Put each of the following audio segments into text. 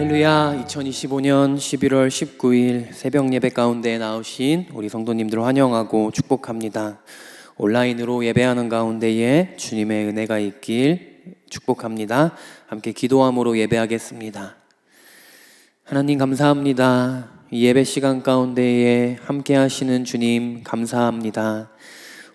할렐루야. 2025년 11월 19일 새벽 예배 가운데 나오신 우리 성도님들 환영하고 축복합니다. 온라인으로 예배하는 가운데에 주님의 은혜가 있길 축복합니다. 함께 기도함으로 예배하겠습니다. 하나님 감사합니다. 이 예배 시간 가운데에 함께 하시는 주님 감사합니다.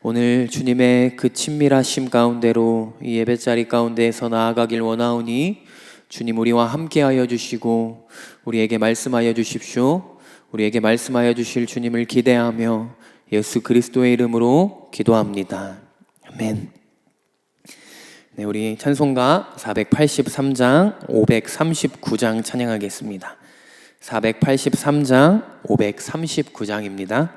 오늘 주님의 그 친밀하심 가운데로 이 예배자리 가운데에서 나아가길 원하오니 주님 우리와 함께하여 주시고 우리에게 말씀하여 주십시오. 우리에게 말씀하여 주실 주님을 기대하며 예수 그리스도의 이름으로 기도합니다. 아멘. 네, 우리 찬송가 483장, 539장 찬양하겠습니다. 483장, 539장입니다.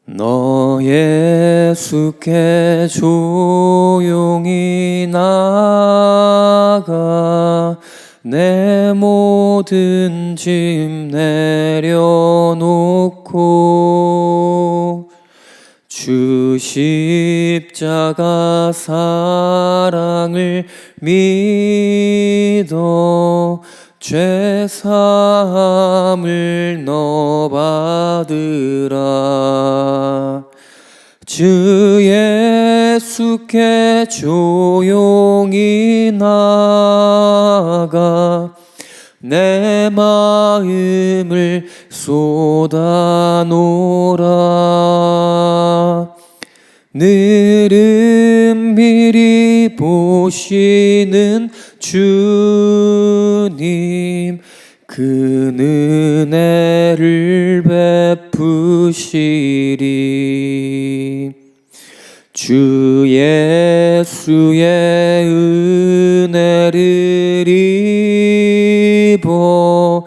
너 예수께 조용히 나아가 내 모든 짐 내려놓고 주 십자가 사랑을 믿어 죄사함을 너 받으라. 주 예수께 조용히 나아가 내 마음을 쏟아놓으라. 늘은 미리 보시는 주님 그 은혜를 베푸시리. 주 예수의 은혜를 입어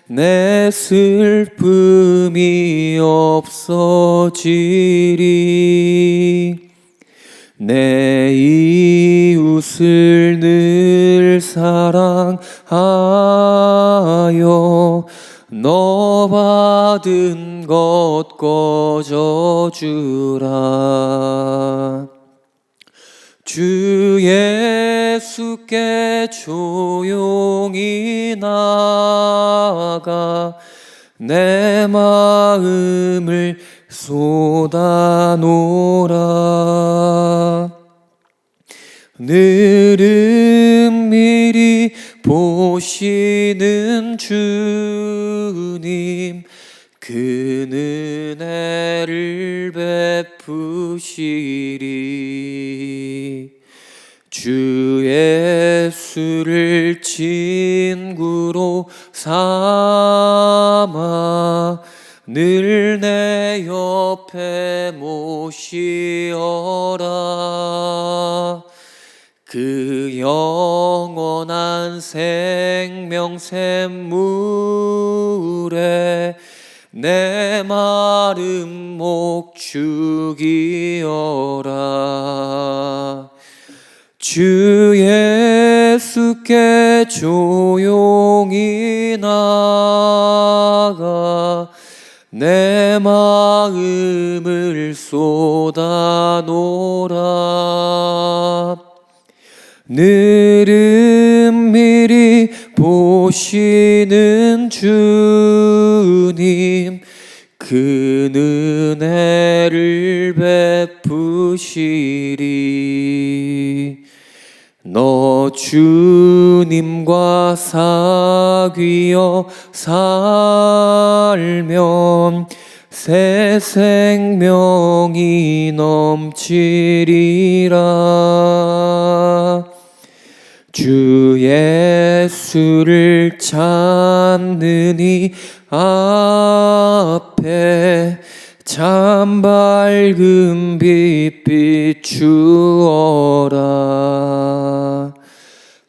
내 슬픔이 없어지리. 내 이웃을 늘 사랑하여 너 받은 것 거저주라. 주 예수께 조용히 나아가 내 마음을 쏟아놓으라. 늘은 미리 보시는 주님 그 은혜를 베푸시리. 주 예수를 친구로 삼아 늘 내 옆에 모시어라. 그 영원한 생명 샘물에 내 마른 목 죽이어라. 주 예수께 조용히 나아가 내 마음을 쏟아놓으라. 늘은 미리 보시는 주님 그 은혜를 베푸시리. 너 주님과 사귀어 살면 새 생명이 넘치리라. 주 예수를 찾느니 앞에 참 밝은 빛 비추어라.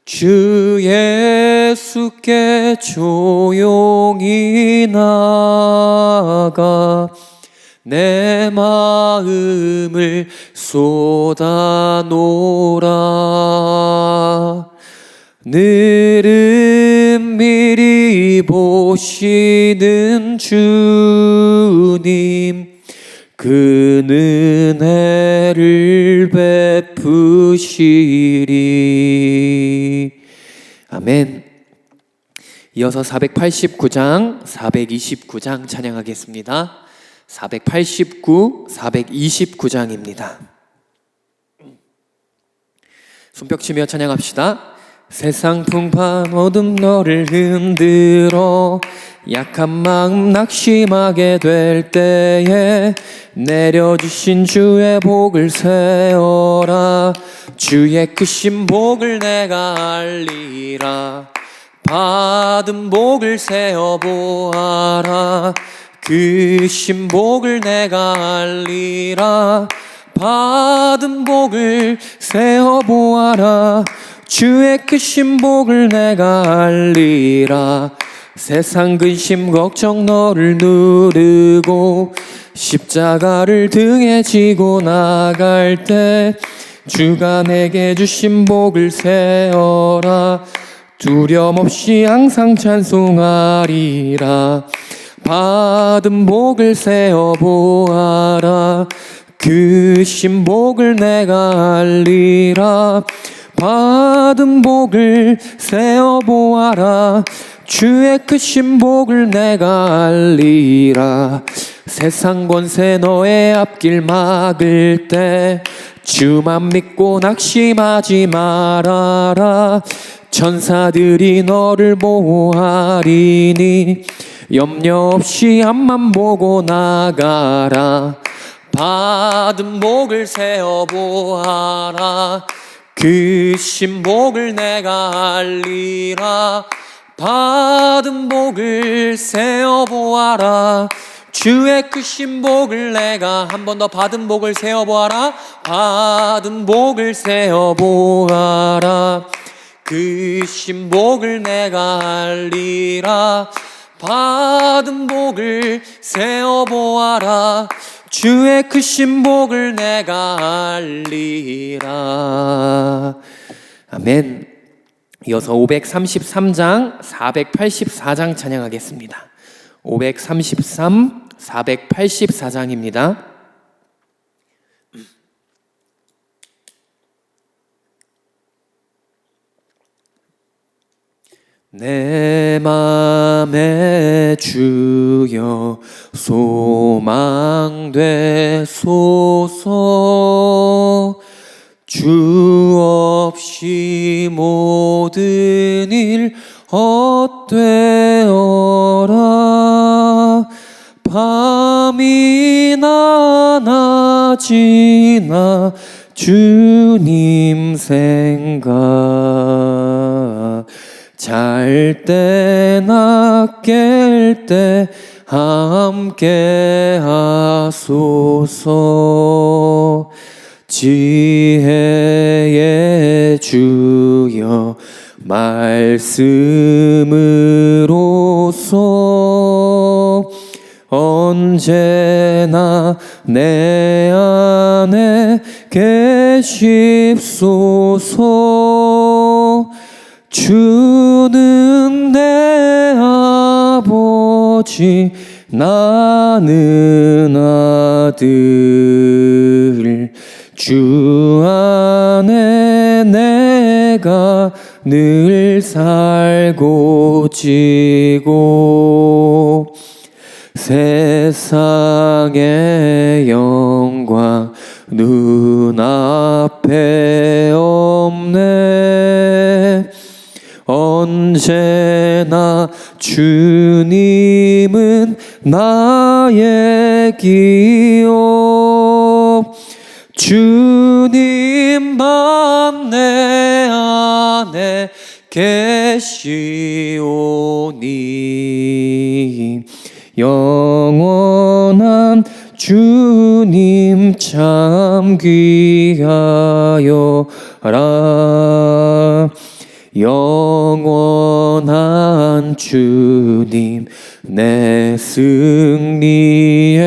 주 예수께 조용히 나아가 내 마음을 쏟아놓으라. 늘은 미리 보시는 주님 그 은혜를 베푸시리. 아멘. 이어서 489장, 429장 찬양하겠습니다. 489, 429장입니다. 손뼉치며 찬양합시다. 세상 풍파 어둠 너를 흔들어 약한 마음 낙심하게 될 때에 내려주신 주의 복을 세어라. 주의 크신 복을 내가 알리라. 받은 복을 세어보아라. 크신 복을 내가 알리라. 받은 복을 세어보아라. 주의 크신 복을 내가 알리라. 세상 근심 걱정 너를 누르고 십자가를 등에 지고 나갈 때 주가 내게 주신 복을 세어라. 두려움 없이 항상 찬송하리라. 받은 복을 세어보아라. 크신 복을 내가 알리라. 받은 복을 세어보아라. 주의 크신 복을 내가 알리라. 세상 권세 너의 앞길 막을 때 주만 믿고 낙심하지 말아라. 천사들이 너를 보호하리니 염려 없이 앞만 보고 나가라. 받은 복을 세어보아라. 크신 복을 내가 알리라. 받은 복을 세어보아라. 주의 크신 복을 내가 한 번 더 받은 복을 세어보아라. 받은 복을 세어보아라. 크신 복을 내가 알리라. 받은 복을 세어보아라. 주의 크신 복을 내가 알리라. 아멘. 이어서 533장, 484장 찬양하겠습니다. 533, 484장입니다. 내 맘에 주여 소망되소서. 주 없이 모든 일 헛되어라. 밤이나 낮이나 주님 생각. 잘 때나 깰 때 함께 하소서. 지혜의 주여 말씀으로써 언제나 내 안에 계십소서. 주는 내 아버지 나는 아들. 주 안에 내가 늘 살고 지고 세상의 영광 눈앞에 없네. 언제나 주님은 나의 기업. 주님만 내 안에 계시오니 영원한 주님 참 귀하여라. 영원한 주님 내 승리의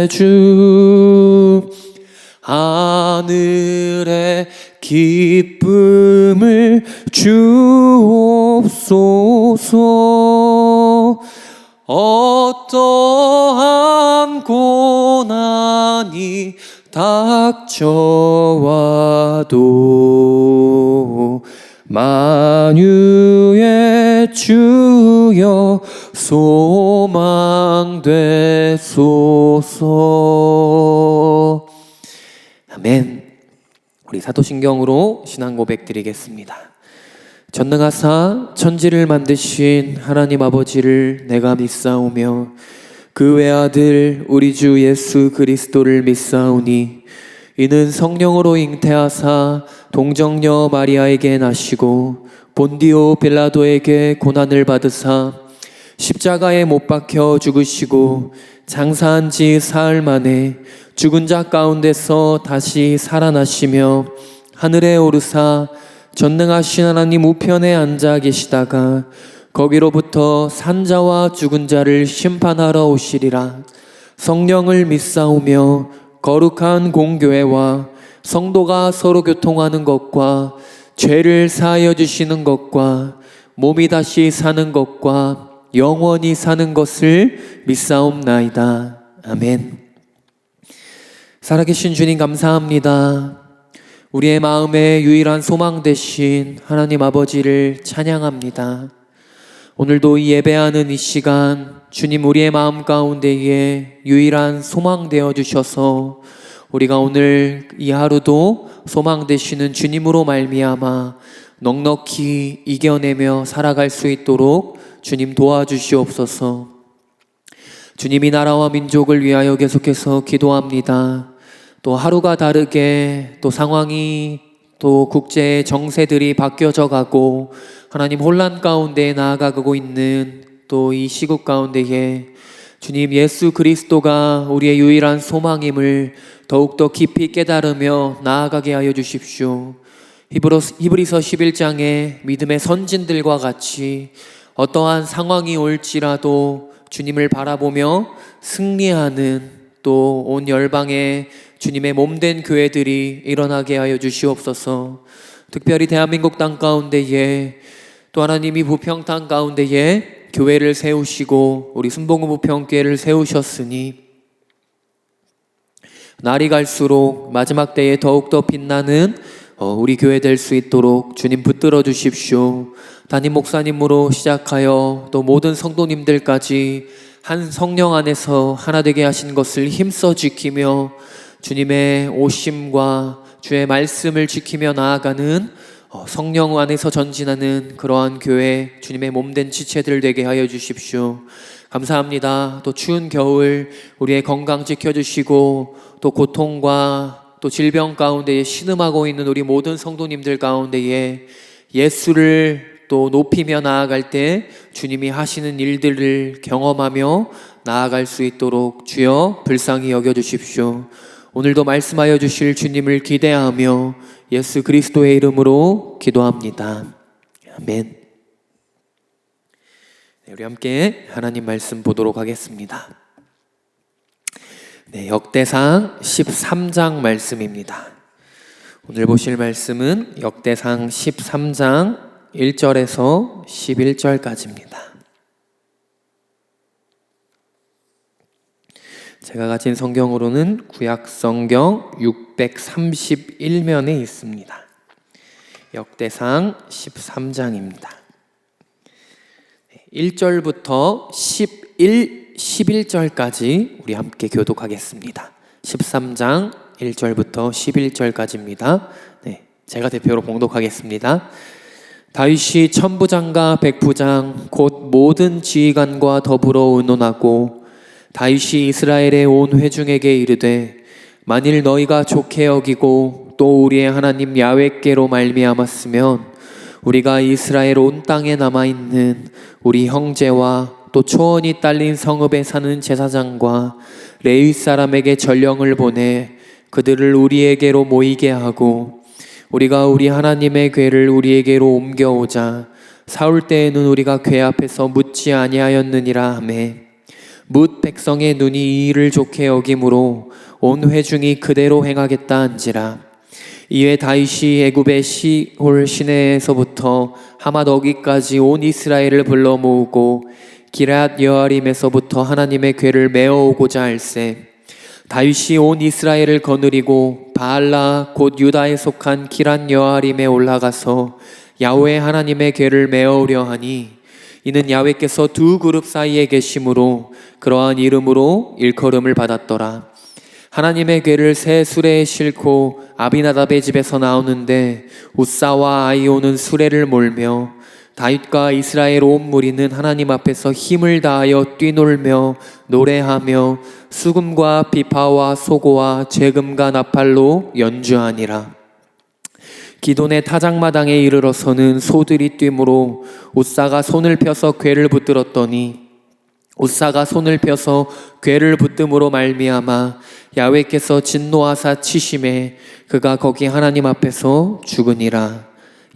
주. 하늘의 기쁨을 주옵소서. 어떠한 고난이 닥쳐와도 만유 내 주여 소망 되소서. 아멘. 우리 사도신경으로 신앙 고백 드리겠습니다. 전능하사 천지를 만드신 하나님 아버지를 내가 믿사오며 그 외아들 우리 주 예수 그리스도를 믿사오니 이는 성령으로 잉태하사 동정녀 마리아에게 나시고 본디오 빌라도에게 고난을 받으사 십자가에 못 박혀 죽으시고 장사한 지 사흘 만에 죽은 자 가운데서 다시 살아나시며 하늘에 오르사 전능하신 하나님 우편에 앉아 계시다가 거기로부터 산자와 죽은 자를 심판하러 오시리라. 성령을 믿사오며 거룩한 공교회와 성도가 서로 교통하는 것과 죄를 사하여 주시는 것과 몸이 다시 사는 것과 영원히 사는 것을 믿사옵나이다. 아멘. 살아계신 주님 감사합니다. 우리의 마음의 유일한 소망 되신 하나님 아버지를 찬양합니다. 오늘도 이 예배하는 이 시간 주님 우리의 마음 가운데에 유일한 소망 되어 주셔서 우리가 오늘 이 하루도 소망 되시는 주님으로 말미암아 넉넉히 이겨내며 살아갈 수 있도록 주님 도와주시옵소서. 주님이 나라와 민족을 위하여 계속해서 기도합니다. 또 하루가 다르게 또 상황이 또 국제의 정세들이 바뀌어져 가고 하나님 혼란 가운데 나아가고 있는 또 이 시국 가운데에 주님 예수 그리스도가 우리의 유일한 소망임을 더욱더 깊이 깨달으며 나아가게 하여 주십시오. 히브리서 11장에 믿음의 선진들과 같이 어떠한 상황이 올지라도 주님을 바라보며 승리하는 또 온 열방에 주님의 몸된 교회들이 일어나게 하여 주시옵소서. 특별히 대한민국 땅 가운데에 또 하나님이 부평 땅 가운데에 교회를 세우시고 우리 순복음 부평교회를 세우셨으니 날이 갈수록 마지막 때에 더욱더 빛나는 우리 교회 될 수 있도록 주님 붙들어 주십시오. 담임 목사님으로 시작하여 또 모든 성도님들까지 한 성령 안에서 하나 되게 하신 것을 힘써 지키며 주님의 오심과 주의 말씀을 지키며 나아가는 성령 안에서 전진하는 그러한 교회 주님의 몸된 지체들 되게 하여 주십시오. 감사합니다. 또 추운 겨울 우리의 건강 지켜주시고 또 고통과 또 질병 가운데에 신음하고 있는 우리 모든 성도님들 가운데에 예수를 또 높이며 나아갈 때 주님이 하시는 일들을 경험하며 나아갈 수 있도록 주여 불쌍히 여겨주십시오. 오늘도 말씀하여 주실 주님을 기대하며 예수 그리스도의 이름으로 기도합니다. 아멘. 우리 함께 하나님 말씀 보도록 하겠습니다. 역대상 13장 말씀입니다. 오늘 보실 말씀은 역대상 13장 1절에서 11절까지입니다. 제가 가진 성경으로는 구약성경 631면에 있습니다. 역대상 13장입니다. 1절부터 11절까지 우리 함께 교독하겠습니다. 13장 1절부터 11절까지입니다. 제가 대표로 봉독하겠습니다. 다윗이 천부장과 백부장 곧 모든 지휘관과 더불어 의논하고 다윗이 이스라엘의 온 회중에게 이르되 만일 너희가 좋게 여기고 또 우리의 하나님 야훼께로 말미암았으면 우리가 이스라엘 온 땅에 남아있는 우리 형제와 또 초원이 딸린 성읍에 사는 제사장과 레위 사람에게 전령을 보내 그들을 우리에게로 모이게 하고 우리가 우리 하나님의 궤를 우리에게로 옮겨오자 사울 때에는 우리가 궤 앞에서 묻지 아니하였느니라 하매 뭇 백성의 눈이 이 일을 좋게 여김으로 온 회중이 그대로 행하겠다 한지라. 이에 다윗이 애굽의 시홀 시내에서부터 하맛 어기까지 온 이스라엘을 불러 모으고 기럇 여아림에서부터 하나님의 궤를 메어오고자 할세 다윗이 온 이스라엘을 거느리고 바알라 곧 유다에 속한 기럇 여아림에 올라가서 야훼 하나님의 궤를 메어오려 하니 이는 야훼께서 두 그룹 사이에 계심으로 그러한 이름으로 일컬음을 받았더라. 하나님의 궤를 새 수레에 싣고 아비나답의 집에서 나오는데 우사와 아이오는 수레를 몰며 다윗과 이스라엘 온 무리는 하나님 앞에서 힘을 다하여 뛰놀며 노래하며 수금과 비파와 소고와 제금과 나팔로 연주하니라. 기돈의 타작마당에 이르러서는 소들이 뛰므로 우사가 손을 펴서 궤를 붙들었더니 우사가 손을 펴서 궤를 붙듦으로 말미암아 야훼께서 진노하사 치심에 그가 거기 하나님 앞에서 죽으니라.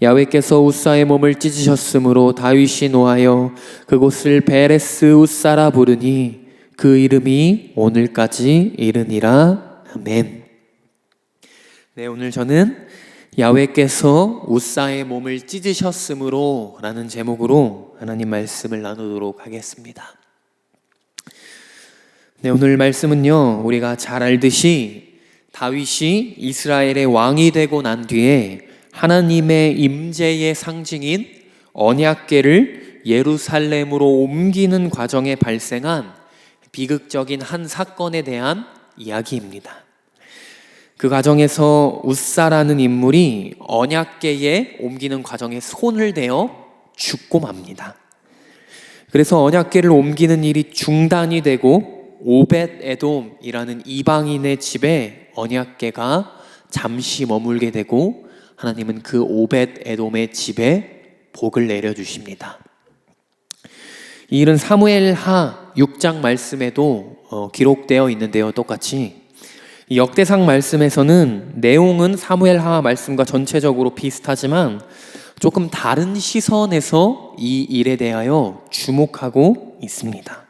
야훼께서 우사의 몸을 찢으셨으므로 다윗이 노하여 그곳을 베레스 우사라 부르니 그 이름이 오늘까지 이르니라. 아멘. 네, 오늘 저는 야훼께서 우사의 몸을 찢으셨으므로 라는 제목으로 하나님 말씀을 나누도록 하겠습니다. 네, 오늘 말씀은요, 우리가 잘 알듯이 다윗이 이스라엘의 왕이 되고 난 뒤에 하나님의 임재의 상징인 언약궤를 예루살렘으로 옮기는 과정에 발생한 비극적인 한 사건에 대한 이야기입니다. 그 과정에서 우사라는 인물이 언약궤에 옮기는 과정에 손을 대어 죽고 맙니다. 그래서 언약궤를 옮기는 일이 중단이 되고 오벳 에돔이라는 이방인의 집에 언약궤가 잠시 머물게 되고 하나님은 그 오벳 에돔의 집에 복을 내려주십니다. 이 일은 사무엘하 6장 말씀에도 기록되어 있는데요. 똑같이 이 역대상 말씀에서는 내용은 사무엘하 말씀과 전체적으로 비슷하지만 조금 다른 시선에서 이 일에 대하여 주목하고 있습니다.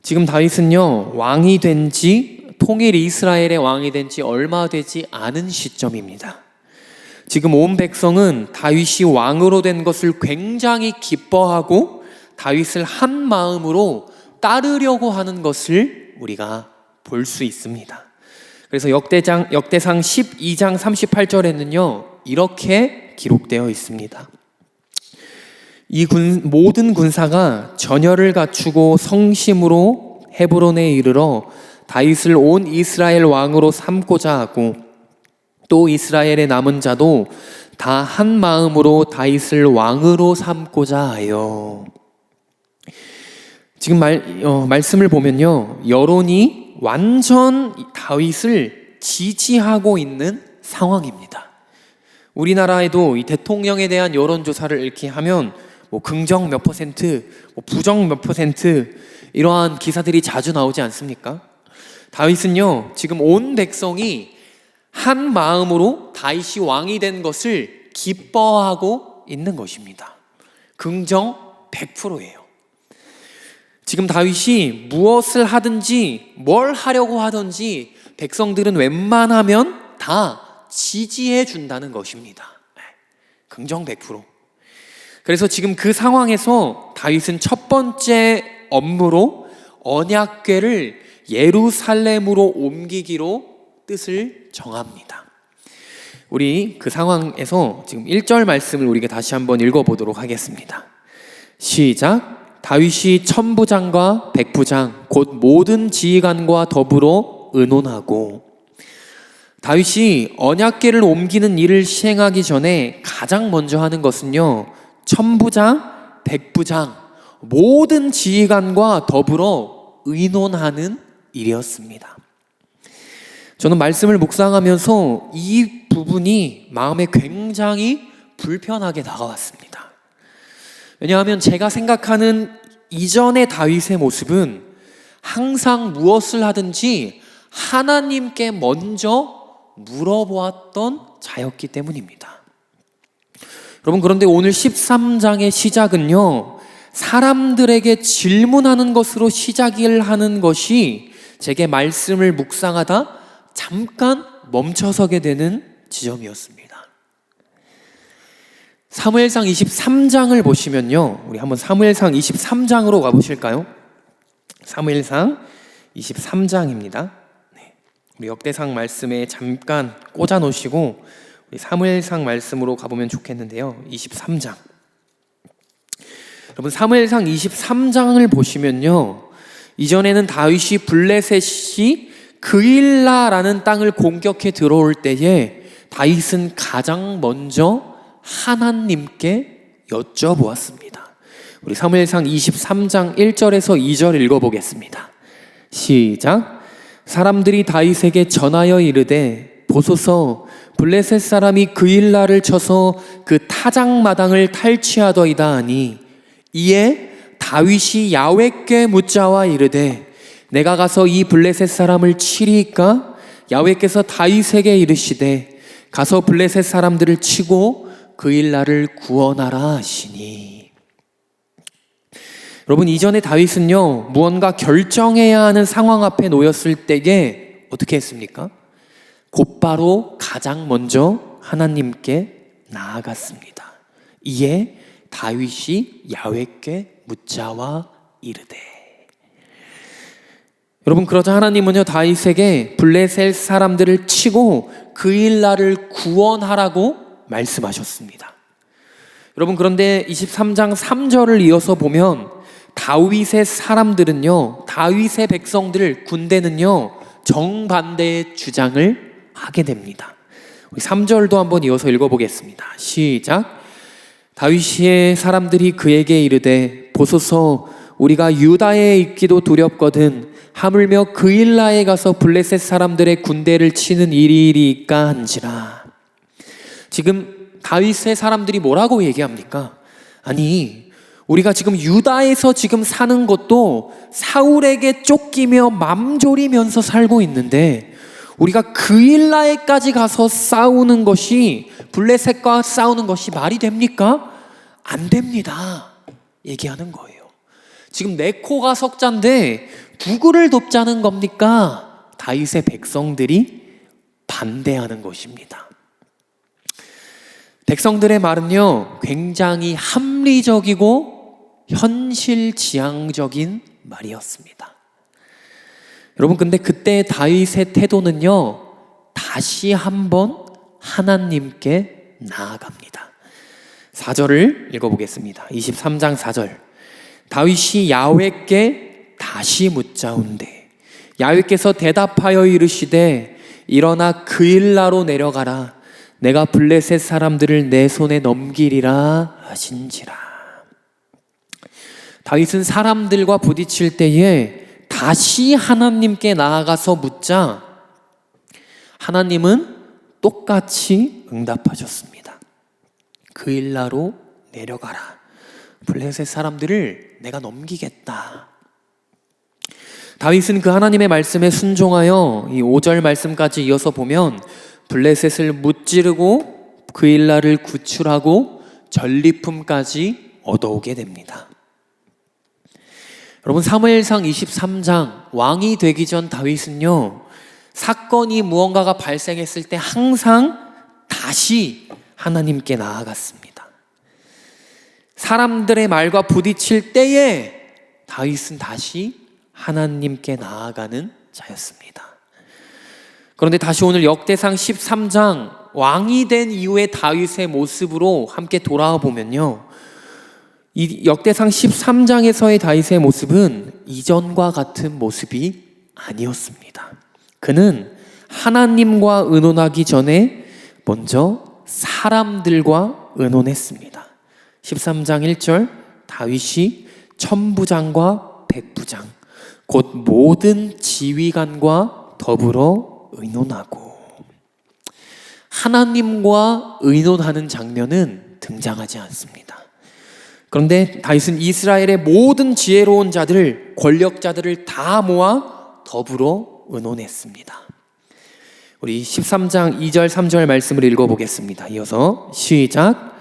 지금 다윗은요, 왕이 된 지, 통일 이스라엘의 왕이 된 지 얼마 되지 않은 시점입니다. 지금 온 백성은 다윗이 왕으로 된 것을 굉장히 기뻐하고 다윗을 한 마음으로 따르려고 하는 것을 우리가 볼 수 있습니다. 그래서 역대상 12장 38절에는요, 이렇게 기록되어 있습니다. 이 모든 군사가 전열을 갖추고 성심으로 헤브론에 이르러 다윗을 온 이스라엘 왕으로 삼고자 하고 또 이스라엘의 남은 자도 다 한 마음으로 다윗을 왕으로 삼고자 하여. 지금 말씀을 보면요, 여론이 완전 다윗을 지지하고 있는 상황입니다. 우리나라에도 이 대통령에 대한 여론조사를 이렇게 하면 긍정 몇 퍼센트, 부정 몇 퍼센트 이러한 기사들이 자주 나오지 않습니까? 다윗은요, 지금 온 백성이 한 마음으로 다윗이 왕이 된 것을 기뻐하고 있는 것입니다. 긍정 100%예요. 지금 다윗이 무엇을 하든지 뭘 하려고 하든지 백성들은 웬만하면 다 지지해 준다는 것입니다. 긍정 100%. 그래서 지금 그 상황에서 다윗은 첫 번째 업무로 언약궤를 예루살렘으로 옮기기로 뜻을 정합니다. 우리 그 상황에서 지금 1절 말씀을 우리가 다시 한번 읽어보도록 하겠습니다. 시작. 다윗이 천부장과 백부장 곧 모든 지휘관과 더불어 의논하고. 다윗이 언약궤를 옮기는 일을 시행하기 전에 가장 먼저 하는 것은요, 천부장, 백부장, 모든 지휘관과 더불어 의논하는 일이었습니다. 저는 말씀을 묵상하면서 이 부분이 마음에 굉장히 불편하게 다가왔습니다. 왜냐하면 제가 생각하는 이전의 다윗의 모습은 항상 무엇을 하든지 하나님께 먼저 물어보았던 자였기 때문입니다. 여러분, 그런데 오늘 13장의 시작은요, 사람들에게 질문하는 것으로 시작을 하는 것이 제게 말씀을 묵상하다 잠깐 멈춰서게 되는 지점이었습니다. 사무엘상 23장을 보시면요, 우리 한번 사무엘상 23장으로 가보실까요? 사무엘상 23장입니다. 우리 역대상 말씀에 잠깐 꽂아 놓으시고 우리 사무엘상 말씀으로 가보면 좋겠는데요. 23장. 여러분 사무엘상 23장을 보시면요, 이전에는 다윗이 블레셋이 그일라라는 땅을 공격해 들어올 때에 다윗은 가장 먼저 하나님께 여쭤보았습니다. 우리 사무엘상 23장 1절에서 2절 읽어보겠습니다. 시작. 사람들이 다윗에게 전하여 이르되 보소서 블레셋 사람이 그일라를 쳐서 그 타작마당을 탈취하더이다 하니, 이에 다윗이 야훼께 묻자와 이르되 내가 가서 이 블레셋 사람을 치리이까? 야훼께서 다윗에게 이르시되 가서 블레셋 사람들을 치고 그일라를 구원하라 하시니. 여러분, 이전에 다윗은요, 무언가 결정해야 하는 상황 앞에 놓였을 때에 어떻게 했습니까? 곧바로 가장 먼저 하나님께 나아갔습니다. 이에 다윗이 야훼께 묻자와 이르되. 여러분, 그러자 하나님은요, 다윗에게 블레셋 사람들을 치고 그일라를 구원하라고 말씀하셨습니다. 여러분, 그런데 23장 3절을 이어서 보면 다윗의 사람들은요, 다윗의 백성들, 군대는요, 정반대의 주장을 하게 됩니다. 우리 3절도 한번 이어서 읽어보겠습니다. 시작. 다윗의 사람들이 그에게 이르되 보소서 우리가 유다에 있기도 두렵거든 하물며 그일라에 가서 블레셋 사람들의 군대를 치는 일이리까 한지라. 지금 다윗의 사람들이 뭐라고 얘기합니까? 아니, 우리가 지금 유다에서 지금 사는 것도 사울에게 쫓기며 맘졸이면서 살고 있는데 우리가 그일라에까지 가서 싸우는 것이, 블레셋과 싸우는 것이 말이 됩니까? 안 됩니다 얘기하는 거예요. 지금 내 코가 석자인데 누구를 돕자는 겁니까? 다윗의 백성들이 반대하는 것입니다. 백성들의 말은요, 굉장히 합리적이고 현실지향적인 말이었습니다. 여러분, 근데 그때 다윗의 태도는요, 다시 한번 하나님께 나아갑니다. 4절을 읽어보겠습니다. 23장 4절. 다윗이 야훼께 다시 묻자온대 야훼께서 대답하여 이르시되 일어나 그일라로 내려가라. 내가 블레셋 사람들을 내 손에 넘기리라 하신지라. 다윗은 사람들과 부딪힐 때에 다시 하나님께 나아가서 묻자 하나님은 똑같이 응답하셨습니다. 그일라로 내려가라. 블레셋 사람들을 내가 넘기겠다. 다윗은 그 하나님의 말씀에 순종하여 이 5절 말씀까지 이어서 보면 블레셋을 무찌르고 그일라를 구출하고 전리품까지 얻어오게 됩니다. 여러분, 사무엘상 23장 왕이 되기 전 다윗은요, 사건이 무언가가 발생했을 때 항상 다시 하나님께 나아갔습니다. 사람들의 말과 부딪힐 때에 다윗은 다시 하나님께 나아가는 자였습니다. 그런데 다시 오늘 역대상 13장 왕이 된 이후의 다윗의 모습으로 함께 돌아와 보면요, 이 역대상 13장에서의 다윗의 모습은 이전과 같은 모습이 아니었습니다. 그는 하나님과 의논하기 전에 먼저 사람들과 의논했습니다. 13장 1절 다윗이 천부장과 백부장 곧 모든 지휘관과 더불어 의논하고, 하나님과 의논하는 장면은 등장하지 않습니다. 그런데 다윗은 이스라엘의 모든 지혜로운 자들, 권력자들을 다 모아 더불어 의논했습니다. 우리 13장 2절 3절 말씀을 읽어보겠습니다. 이어서 시작.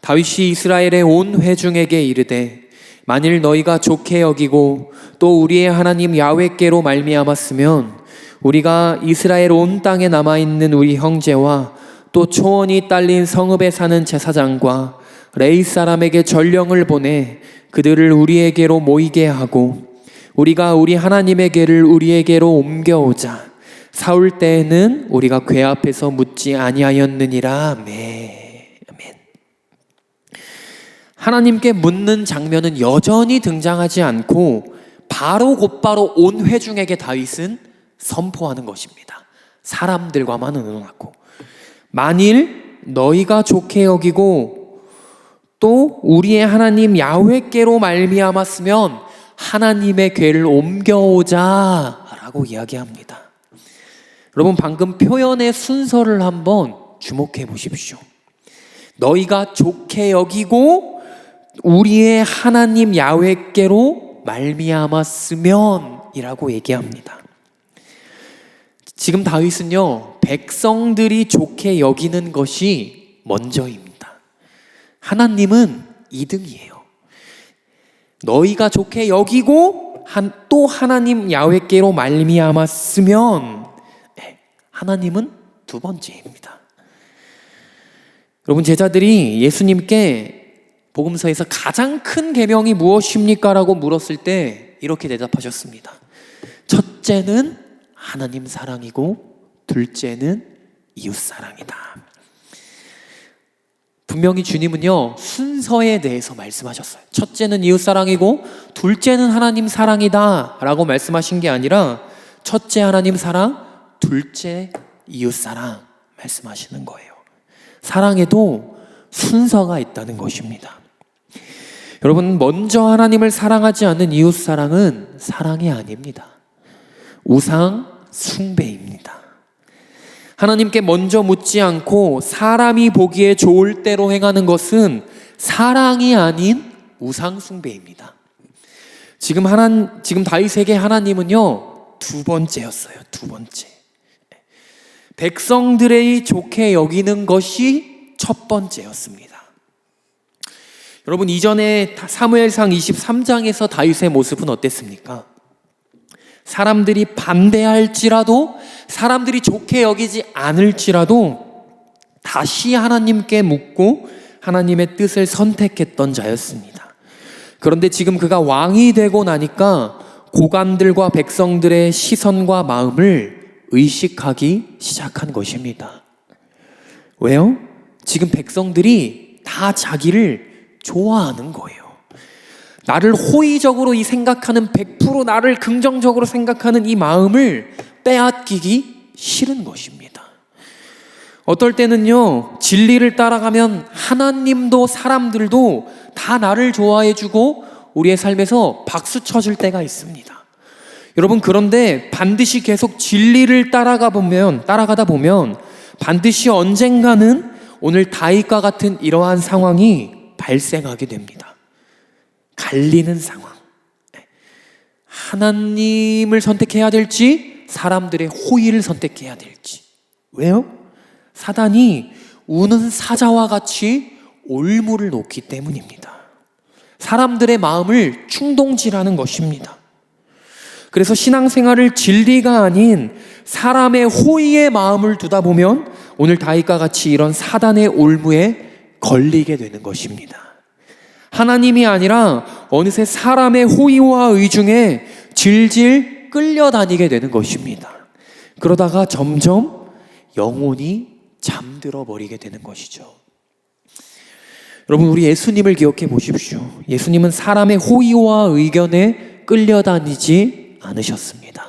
다윗이 이스라엘의 온 회중에게 이르되 만일 너희가 좋게 여기고 또 우리의 하나님 야훼께로 말미암았으면 우리가 이스라엘 온 땅에 남아있는 우리 형제와 또 초원이 딸린 성읍에 사는 제사장과 레이 사람에게 전령을 보내 그들을 우리에게로 모이게 하고 우리가 우리 하나님에게를 우리에게로 옮겨오자. 사울 때에는 우리가 궤 앞에서 묻지 아니하였느니라. 아멘. 하나님께 묻는 장면은 여전히 등장하지 않고 바로 곧바로 온 회중에게 다윗은 선포하는 것입니다. 사람들과만 의논하고, 만일 너희가 좋게 여기고 또 우리의 하나님 야훼께로 말미암았으면 하나님의 궤를 옮겨오자 라고 이야기합니다. 여러분, 방금 표현의 순서를 한번 주목해 보십시오. 너희가 좋게 여기고 우리의 하나님 야훼께로 말미암았으면 이라고 얘기합니다. 지금 다윗은요, 백성들이 좋게 여기는 것이 먼저입니다. 하나님은 2등이에요. 너희가 좋게 여기고 또 하나님 야훼께로 말미암았으면 하나님은 두 번째입니다. 여러분, 제자들이 예수님께 복음서에서 가장 큰 계명이 무엇입니까? 라고 물었을 때 이렇게 대답하셨습니다. 첫째는 하나님 사랑이고 둘째는 이웃 사랑이다. 분명히 주님은요, 순서에 대해서 말씀하셨어요. 첫째는 이웃 사랑이고 둘째는 하나님 사랑이다 라고 말씀하신 게 아니라 첫째 하나님 사랑, 둘째 이웃 사랑 말씀하시는 거예요. 사랑에도 순서가 있다는 것입니다. 여러분, 먼저 하나님을 사랑하지 않는 이웃 사랑은 사랑이 아닙니다. 우상 숭배입니다. 하나님께 먼저 묻지 않고 사람이 보기에 좋을 대로 행하는 것은 사랑이 아닌 우상 숭배입니다. 지금 다윗에게 하나님은요, 두 번째였어요. 두 번째. 백성들의 좋게 여기는 것이 첫 번째였습니다. 여러분, 이전에 사무엘상 23장에서 다윗의 모습은 어땠습니까? 사람들이 반대할지라도, 사람들이 좋게 여기지 않을지라도 다시 하나님께 묻고 하나님의 뜻을 선택했던 자였습니다. 그런데 지금 그가 왕이 되고 나니까 고관들과 백성들의 시선과 마음을 의식하기 시작한 것입니다. 왜요? 지금 백성들이 다 자기를 좋아하는 거예요. 나를 호의적으로 생각하는, 100% 나를 긍정적으로 생각하는 이 마음을 빼앗기기 싫은 것입니다. 어떨 때는요, 진리를 따라가면 하나님도 사람들도 다 나를 좋아해주고 우리의 삶에서 박수 쳐줄 때가 있습니다. 여러분, 그런데 반드시 계속 진리를 따라가다 보면 반드시 언젠가는 오늘 다윗과 같은 이러한 상황이 발생하게 됩니다. 갈리는 상황. 하나님을 선택해야 될지 사람들의 호의를 선택해야 될지. 왜요? 사단이 우는 사자와 같이 올무를 놓기 때문입니다. 사람들의 마음을 충동질하는 것입니다. 그래서 신앙생활을 진리가 아닌 사람의 호의의 마음을 두다 보면 오늘 다윗과 같이 이런 사단의 올무에 걸리게 되는 것입니다. 하나님이 아니라 어느새 사람의 호의와 의중에 질질 끌려다니게 되는 것입니다. 그러다가 점점 영혼이 잠들어 버리게 되는 것이죠. 여러분, 우리 예수님을 기억해 보십시오. 예수님은 사람의 호의와 의견에 끌려다니지 않으셨습니다.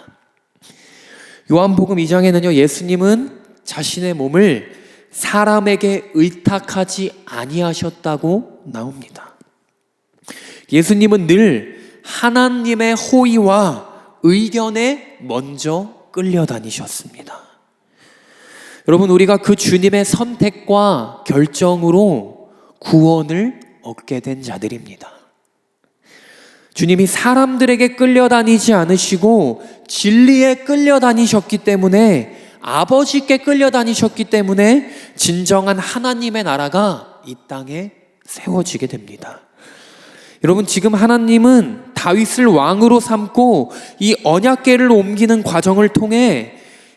요한복음 2장에는요, 예수님은 자신의 몸을 사람에게 의탁하지 아니하셨다고 나옵니다. 예수님은 늘 하나님의 호의와 의견에 먼저 끌려다니셨습니다. 여러분, 우리가 그 주님의 선택과 결정으로 구원을 얻게 된 자들입니다. 주님이 사람들에게 끌려다니지 않으시고 진리에 끌려다니셨기 때문에, 아버지께 끌려다니셨기 때문에 진정한 하나님의 나라가 이 땅에 세워지게 됩니다. 여러분, 지금 하나님은 다윗을 왕으로 삼고 이 언약궤를 옮기는 과정을 통해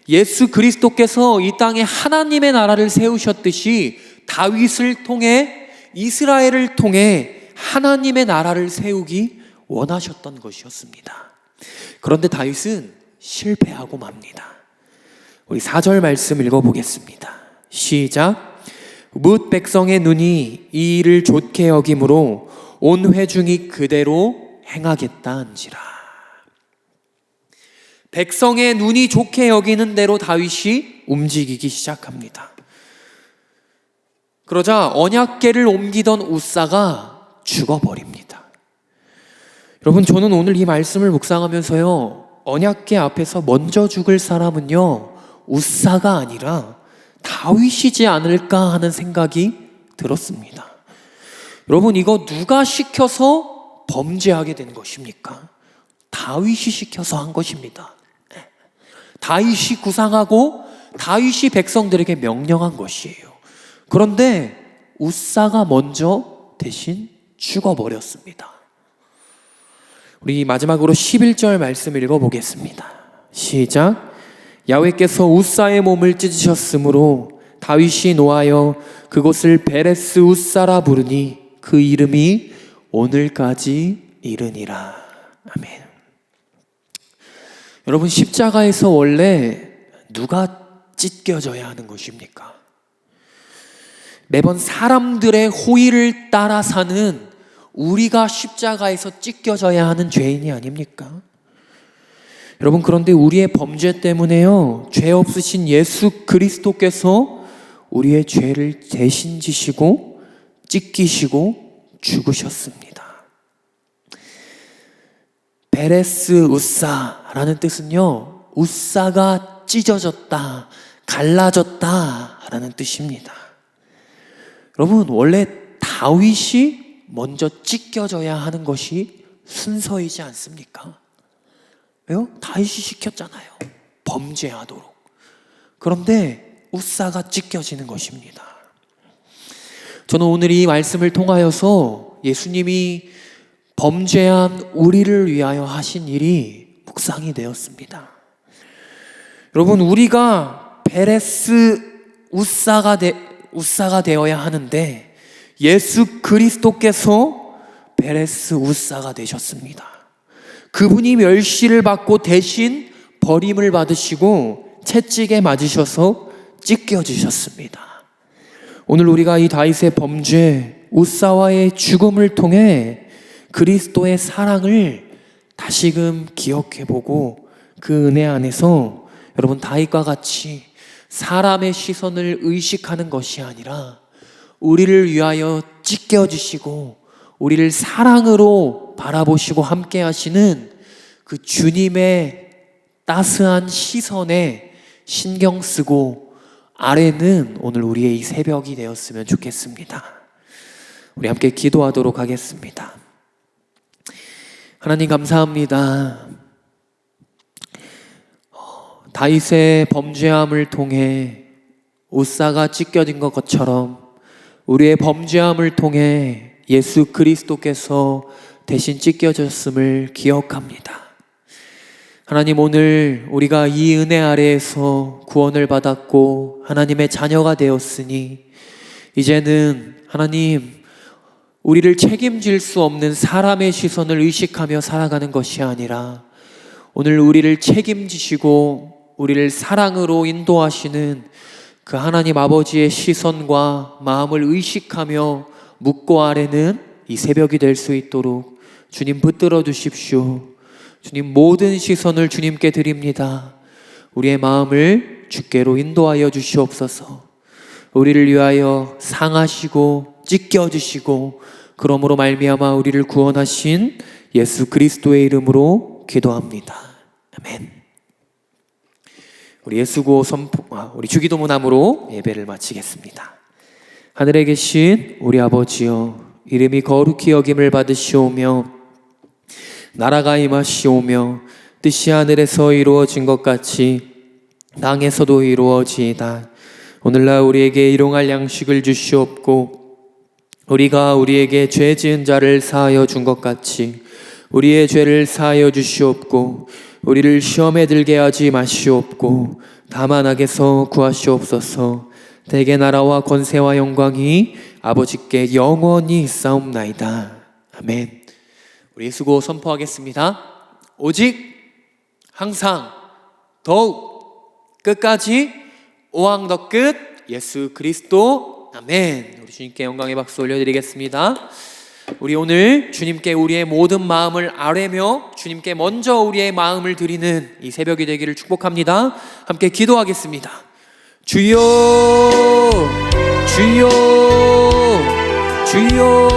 예수 그리스도께서 이 땅에 하나님의 나라를 세우셨듯이 다윗을 통해, 이스라엘을 통해 하나님의 나라를 세우기 원하셨던 것이었습니다. 그런데 다윗은 실패하고 맙니다. 우리 4절 말씀 읽어보겠습니다. 시작. 뭇 백성의 눈이 이 일을 좋게 여김으로 온 회중이 그대로 행하겠다 한지라. 백성의 눈이 좋게 여기는 대로 다윗이 움직이기 시작합니다. 그러자 언약궤를 옮기던 우사가 죽어버립니다. 여러분, 저는 오늘 이 말씀을 묵상하면서요, 언약궤 앞에서 먼저 죽을 사람은요 우사가 아니라 다윗이지 않을까 하는 생각이 들었습니다. 여러분, 이거 누가 시켜서 범죄하게 된 것입니까? 다윗이 시켜서 한 것입니다. 다윗이 구상하고 다윗이 백성들에게 명령한 것이에요. 그런데 우사가 먼저 대신 죽어버렸습니다. 우리 마지막으로 11절 말씀 읽어보겠습니다. 시작. 야훼께서 우사의 몸을 찢으셨으므로 다윗이 노하여 그곳을 베레스 우사라 부르니 그 이름이 오늘까지 이르니라. 아멘. 여러분, 십자가에서 원래 누가 찢겨져야 하는 것입니까? 매번 사람들의 호의를 따라 사는 우리가 십자가에서 찢겨져야 하는 죄인이 아닙니까? 여러분, 그런데 우리의 범죄 때문에요, 죄 없으신 예수 그리스도께서 우리의 죄를 대신 지시고 찢기시고 죽으셨습니다. 베레스 우사라는 뜻은요, 우사가 찢어졌다, 갈라졌다 라는 뜻입니다. 여러분, 원래 다윗이 먼저 찢겨져야 하는 것이 순서이지 않습니까? 왜요? 다윗이 시켰잖아요, 범죄하도록. 그런데 우사가 찢겨지는 것입니다. 저는 오늘 이 말씀을 통하여서 예수님이 범죄한 우리를 위하여 하신 일이 묵상이 되었습니다. 여러분, 우리가 베레스 우사가 되어야 하는데 예수 그리스도께서 베레스 우사가 되셨습니다. 그분이 멸시를 받고 대신 버림을 받으시고 채찍에 맞으셔서 찢겨지셨습니다. 오늘 우리가 이 다윗의 범죄, 우사와의 죽음을 통해 그리스도의 사랑을 다시금 기억해보고 그 은혜 안에서 여러분, 다윗과 같이 사람의 시선을 의식하는 것이 아니라 우리를 위하여 찢겨지시고 우리를 사랑으로 바라보시고 함께 하시는 그 주님의 따스한 시선에 신경 쓰고 아뢰는 오늘 우리의 이 새벽이 되었으면 좋겠습니다. 우리 함께 기도하도록 하겠습니다. 하나님, 감사합니다. 다윗의 범죄함을 통해 우사가 찢겨진 것처럼 우리의 범죄함을 통해 예수 그리스도께서 대신 찢겨졌음을 기억합니다. 하나님, 오늘 우리가 이 은혜 아래에서 구원을 받았고 하나님의 자녀가 되었으니 이제는 하나님, 우리를 책임질 수 없는 사람의 시선을 의식하며 살아가는 것이 아니라 오늘 우리를 책임지시고 우리를 사랑으로 인도하시는 그 하나님 아버지의 시선과 마음을 의식하며 묻고 아뢰는 이 새벽이 될 수 있도록 주님 붙들어 주십시오. 주님, 모든 시선을 주님께 드립니다. 우리의 마음을 주께로 인도하여 주시옵소서. 우리를 위하여 상하시고 찢겨주시고 그러므로 말미암아 우리를 구원하신 예수 그리스도의 이름으로 기도합니다. 아멘. 우리 우리 주기도문함으로 예배를 마치겠습니다. 하늘에 계신 우리 아버지여, 이름이 거룩히 여김을 받으시오며 나라가 임하시오며 뜻이 하늘에서 이루어진 것 같이 땅에서도 이루어지이다. 오늘날 우리에게 일용할 양식을 주시옵고 우리가 우리에게 죄 지은 자를 사하여 준 것 같이 우리의 죄를 사하여 주시옵고 우리를 시험에 들게 하지 마시옵고 다만 악에서 구하시옵소서. 대개 나라와 권세와 영광이 아버지께 영원히 있사옵나이다. 아멘. 우리 예수구호 선포하겠습니다. 오직 항상 더욱 끝까지 오왕 더 끝 예수 그리스도 아멘. 우리 주님께 영광의 박수 올려드리겠습니다. 우리 오늘 주님께 우리의 모든 마음을 아뢰며 주님께 먼저 우리의 마음을 드리는 이 새벽이 되기를 축복합니다. 함께 기도하겠습니다. 주여 주여 주여.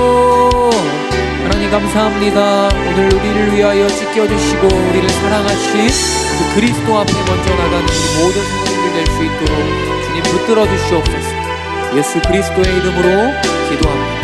하나님 감사합니다. 오늘 우리를 위하여 지켜주시고 우리를 사랑하신 그 그리스도 앞에 먼저 나가는 이 모든 성도들 될 수 있도록 주님 붙들어 주시옵소서. 예수 그리스도의 이름으로 기도합니다.